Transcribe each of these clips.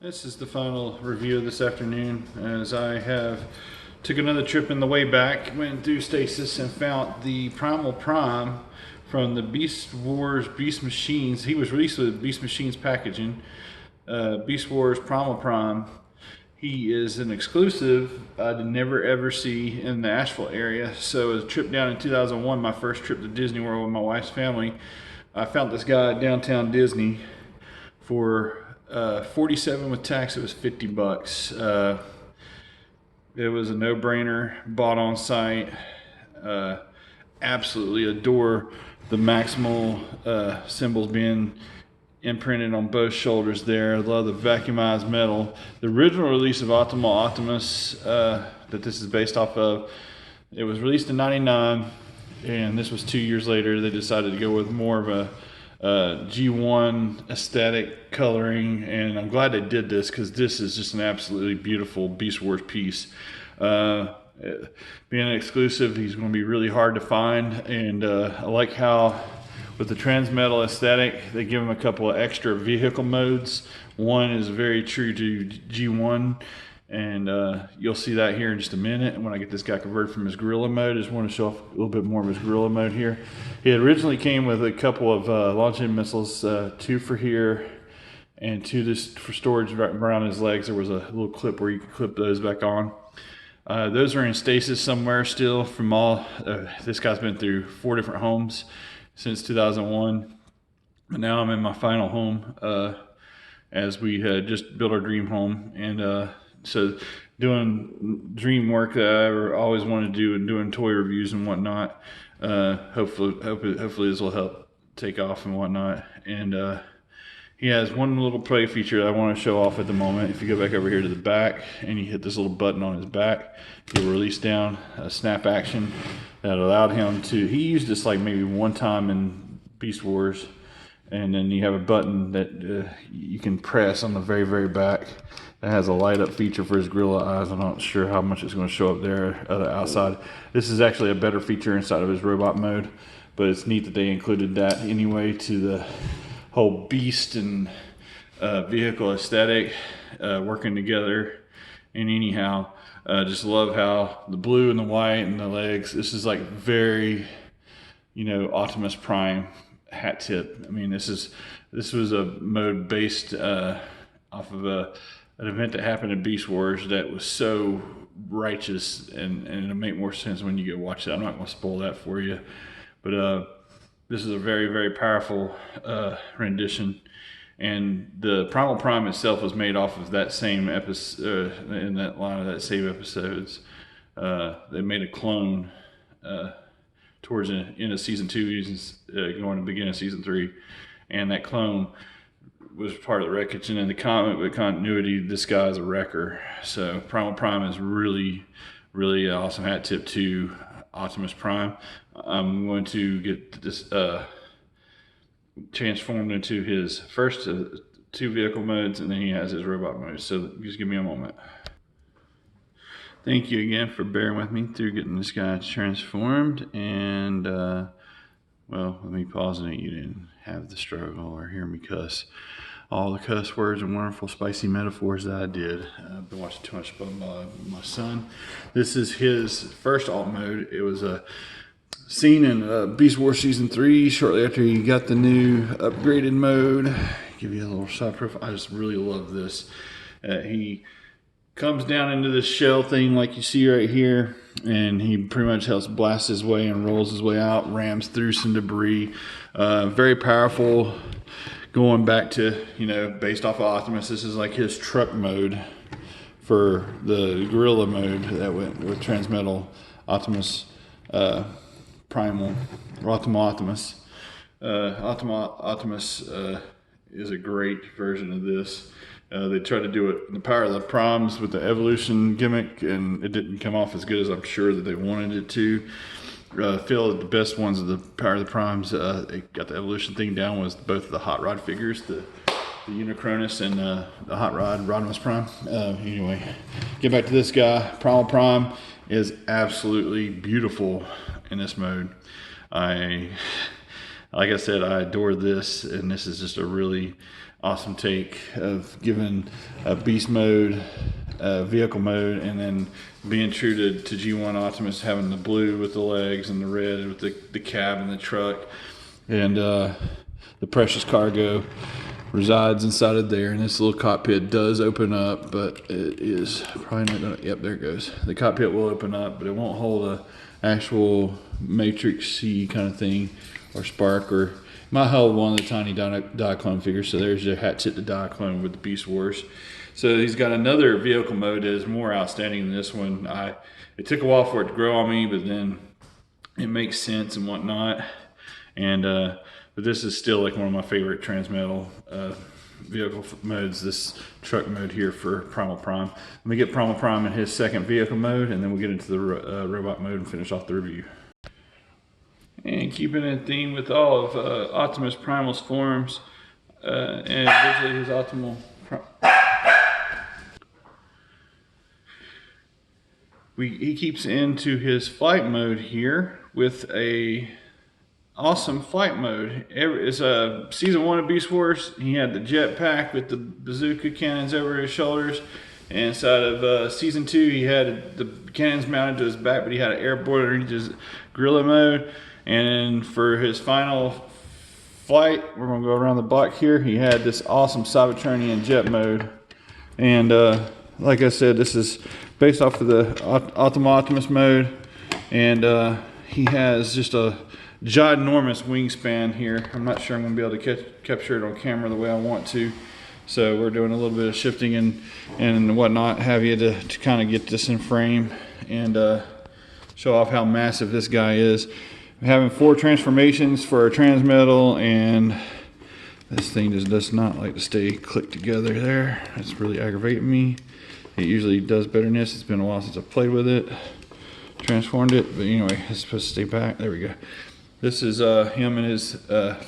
This is the final review this afternoon, as I took another trip in the way back, went through stasis and found the Primal Prime from the Beast Wars Beast Machines. He was released with Beast Machines packaging. Beast Wars Primal Prime. He is an exclusive I'd never ever see in the Asheville area. So a trip down in 2001, my first trip to Disney World with my wife's family, I found this guy at downtown Disney for 47 with tax. It was 50 bucks. It was a no-brainer, bought on site. Absolutely adore the Maximal symbols being imprinted on both shoulders there. I love the vacuumized metal. The original release of Optimus that this is based off of, it was released in '99, and this was 2 years later. They decided to go with more of a G1 aesthetic coloring, and I'm glad they did this because this is just an absolutely beautiful Beast Wars piece. Being an exclusive, he's going to be really hard to find, and I like how with the Transmetal aesthetic they give him a couple of extra vehicle modes. One is very true to G1, and you'll see that here in just a minute when I get this guy converted from his gorilla mode. I just want to show off a little bit more of his gorilla mode here. He originally came with a couple of launching missiles, two for here and two just for storage right around his legs. There was a little clip where you could clip those back on. Those are in stasis somewhere still from all, this guy's been through 4 different homes since 2001. But now I'm in my final home as we had just built our dream home. And so doing dream work that I always wanted to do and doing toy reviews and whatnot. Hopefully this will help take off and whatnot. And he has one little play feature that I want to show off at the moment. If you go back over here to the back and you hit this little button on his back, he'll release down a snap action that allowed him to, he used this like maybe one time in Beast Wars, and then you have a button that you can press on the very, very back that has a light up feature for his gorilla eyes. I'm not sure how much it's going to show up there outside. This is actually a better feature inside of his robot mode, but it's neat that they included that anyway to the whole beast and vehicle aesthetic working together. And anyhow, just love how the blue and the white and the legs, this is like very, Optimus Prime hat tip. I mean, this was a mode based off of an event that happened in Beast Wars that was so righteous, and it'll make more sense when you go watch it. I'm not going to spoil that for you, but this is a very, very powerful rendition. And the Primal Prime itself was made off of that same episode, in that line of that same episodes. They made a clone towards the end of season 2, going to the beginning of season 3. And that clone was part of the wreckage. And in the comic book continuity, this guy is a wrecker. So Primal Prime is really, really awesome hat tip to Optimus Prime. I'm going to get this transformed into his first 2 vehicle modes, and then he has his robot mode. So just give me a moment. Thank you again for bearing with me through getting this guy transformed. And well, let me pause it. You didn't have the struggle or hear me cuss all the cuss words and wonderful spicy metaphors that I did. I've been watching too much about my son. This is his first alt mode. It was a scene in Beast Wars Season 3 shortly after he got the new upgraded mode. Give you a little shot profile. I just really love this. He comes down into this shell thing like you see right here, and he pretty much helps blast his way and rolls his way out, rams through some debris. Very powerful. Going back to, based off of Optimus, this is like his truck mode for the gorilla mode that went with Transmetal Optimus Primal, or Optimus. Optimus is a great version of this. They tried to do it in the Power of the Primes with the evolution gimmick, and it didn't come off as good as I'm sure that they wanted it to. Feel the best ones of the Power of the Primes, they got the evolution thing down, was both of the Hot Rod figures, the Unicronus and the Hot Rod, Rodimus Prime. Anyway, get back to this guy. Primal Prime is absolutely beautiful in this mode. I Like I said, I adore this, and this is just a really awesome take of giving a beast mode, vehicle mode, and then being true to G1 Optimus, having the blue with the legs and the red with the cab and the truck, and the precious cargo resides inside of there. And this little cockpit does open up, but it is probably not gonna, yep, there it goes. The cockpit will open up, but it won't hold a actual Matrix C kind of thing, or Spark, or might hold one of the tiny Diaclone figures. So there's your Hatchet the Diaclone with the Beast Wars. So he's got another vehicle mode that is more outstanding than this one. It took a while for it to grow on me, but then it makes sense and whatnot. And but this is still like one of my favorite Transmetal vehicle modes, this truck mode here for Primal Prime. Let me get Primal Prime in his second vehicle mode, and then we'll get into the robot mode and finish off the review. And keeping in theme with all of Optimus Primal's forms, and visually his optimal he keeps into his flight mode here with a awesome flight mode. It's a season 1 of Beast Wars. He had the jetpack with the bazooka cannons over his shoulders. And inside of season 2, he had the cannons mounted to his back, but he had an airborne underneath his gorilla mode. And for his final flight, we're gonna go around the block here. He had this awesome Cybertronian jet mode. And like I said, this is based off of the Optimal Optimus mode. And he has just a ginormous wingspan here. I'm not sure I'm going to be able to capture it on camera the way I want to. So we're doing a little bit of shifting and whatnot, have you to kind of get this in frame and show off how massive this guy is. We're having 4 transformations for a Transmetal, and this thing just does not like to stay clicked together there. That's really aggravating me. It usually does better than this. It's been a while since I've played with it, transformed it, but anyway, it's supposed to stay back. There we go. This is him in his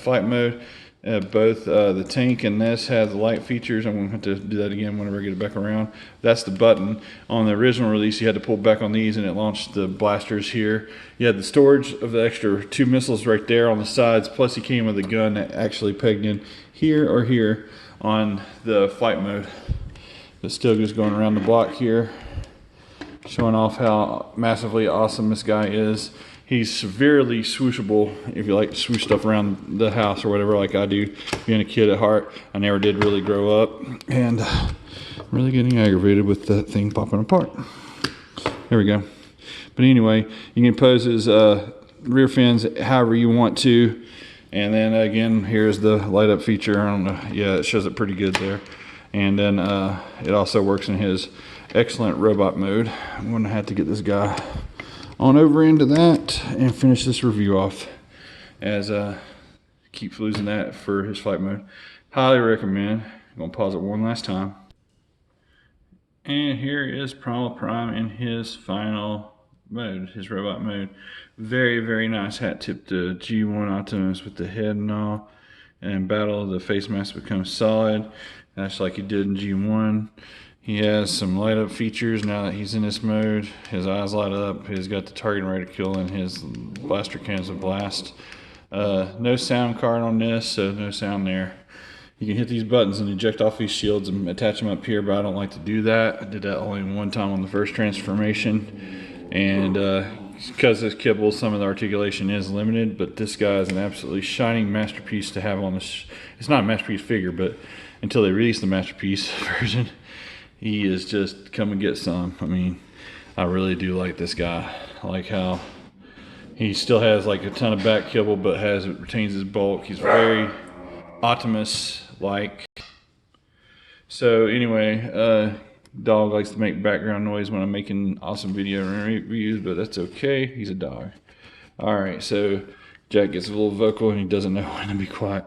flight mode. Both the tank and this have the light features. I'm going to have to do that again whenever I get it back around. That's the button. On the original release, you had to pull back on these and it launched the blasters here. You had the storage of the extra 2 missiles right there on the sides, plus he came with a gun that actually pegged in here or here on the flight mode. But still just going around the block here, showing off how massively awesome this guy is. He's severely swooshable if you like to swoosh stuff around the house or whatever, like I do. Being a kid at heart, I never did really grow up, and I'm really getting aggravated with that thing popping apart. There we go. But anyway, you can pose his rear fins however you want to. And then again, here's the light up feature. I don't know, yeah, it shows it pretty good there. And then it also works in his excellent robot mode. I'm going to have to get this guy on over into that and finish this review off, as keeps losing that for his flight mode. Highly recommend. I'm going to pause it one last time. And here is Primal Prime in his final mode, his robot mode. Very, very nice hat tip to G1 Optimus with the head and all. And in battle, the face mask becomes solid. That's like he did in G1. He has some light up features now that he's in this mode. His eyes light up. He's got the target ready to kill, and his blaster cans will blast. No sound card on this, so no sound there. You can hit these buttons and eject off these shields and attach them up here, but I don't like to do that. I did that only one time on the first transformation. And because this kibble, some of the articulation is limited, but this guy is an absolutely shining masterpiece to have on this. It's not a masterpiece figure, but until they release the masterpiece version, he is just come and get some. I mean, I really do like this guy. I like how he still has like a ton of back kibble, but retains his bulk. He's very Optimus-like. So anyway, dog likes to make background noise when I'm making awesome video reviews, but that's okay. He's a dog. All right, so Jack gets a little vocal and he doesn't know when to be quiet.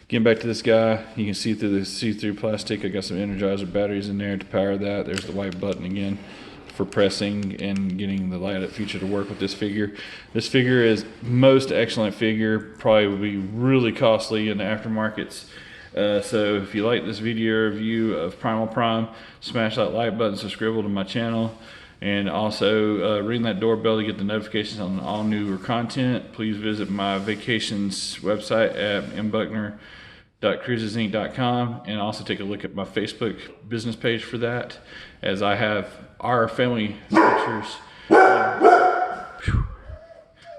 Getting back to this guy, you can see through the see-through plastic. I got some Energizer batteries in there to power that. There's the white button again for pressing and getting the light up feature to work with this figure. This figure is most excellent figure. Probably would be really costly in the aftermarkets. So if you like this video review of Primal Prime, smash that like button, subscribe to my channel, And also ring that doorbell to get the notifications on all newer content. Please visit my vacations website at mbuckner.cruisesinc.com, and also take a look at my Facebook business page for that, as I have our family pictures.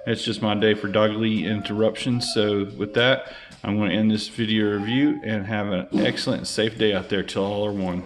It's just my day for doggy interruptions. So with that, I'm going to end this video review and have an excellent safe day out there till all are one.